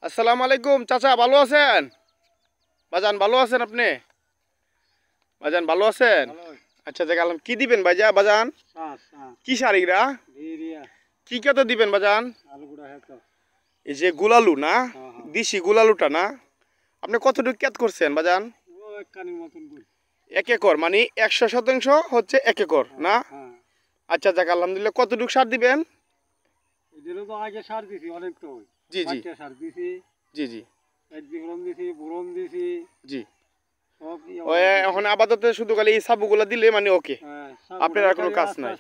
আসসালামু আলাইকুম চাচা, ভালো আছেন? বাজান ভালো আছেন আপনি? বাজান ভালো আছেন? আচ্ছা জায়গা কি দিবেন বাজান? কি সারিরা কি কত দিবেন বাজান? এই যে গুলালু না, দিশি গুলালুটা না, আপনি কতটুকু ক্যাত করছেন বাজান? 1 একর মানে 100% হচ্ছে 1 একর না? আচ্ছা যাক আলহামদুলিল্লাহ। কতটুকু সার দিবেন? জি জি জি জি জি। এখন আপাতত শুধু খালি এই সাবুগুলা দিলে মানে ওকে, আপনার আর কোনো কাজ নাই।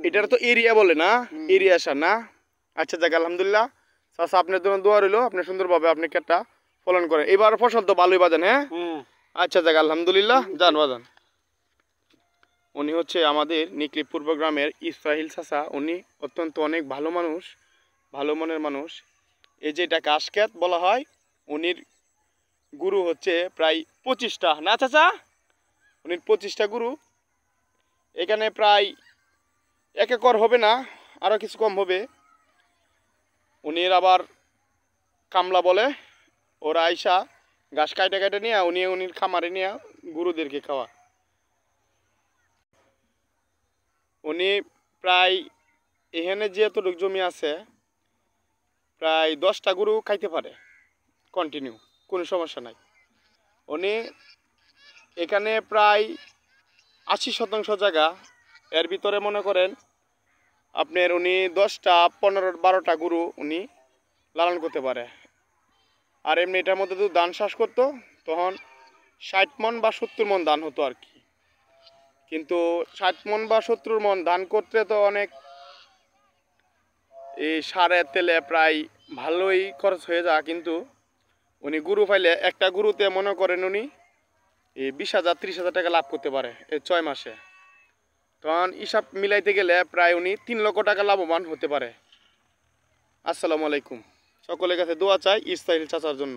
এটার তো এরিয়া বলে না, এরিয়া সার না? আচ্ছা যাক আলহামদুলিল্লাহ। চাচা আপনার জন্য দোয়া রইলো, আপনি সুন্দরভাবে আপনি কেটটা ফলন করেন। এবার ফসল তো ভালোই বাজান। হ্যাঁ আচ্ছা যাক আলহামদুলিল্লাহ। যান বাজান। উনি হচ্ছে আমাদের নিকলিপুর গ্রামের ইসরাহিল চাচা। উনি অত্যন্ত অনেক ভালো মানুষ, ভালো মনের মানুষ। এই যে এটা কাশকেত বলা হয়। উনির গুরু হচ্ছে প্রায় 25টা না চাচা? উনির 25টা গুরু। এখানে প্রায় 1 একর হবে না, আরও কিছু কম হবে। উনির আবার কামলা বলে, ওরা আইসা ঘাস কাটে কাটে নিয়ে উনির খামারে নিয়ে গুরুদেরকে খাওয়া। উনি প্রায় এখানে যেতটুকু জমি আছে প্রায় 10টা গরু খাইতে পারে কন্টিনিউ, কোনো সমস্যা নাই। উনি এখানে প্রায় 80% জায়গা, এর ভিতরে মনে করেন আপনার উনি 10টা 15-12টা গরু উনি লালন করতে পারে। আর এমনি এটার মধ্যে যদি ধান চাষ করতো তখন 60 মণ বা 70 মণ ধান হতো আর কি। কিন্তু 60 মণ বা 70 মণ ধান করতে তো অনেক এই সারে তেলে প্রায় ভালোই খরচ হয়ে যায়। কিন্তু উনি গরু পাইলে একটা গরুতে মনে করেন উনি এই 20,000-30,000 টাকা লাভ করতে পারে এই 6 মাসে। তখন হিসাব মিলাইতে গেলে প্রায় উনি 3 লক্ষ টাকা লাভবান হতে পারে। আসসালামু আলাইকুম। সকলের কাছে দোয়া চাই ইসরাইল চাচার জন্য।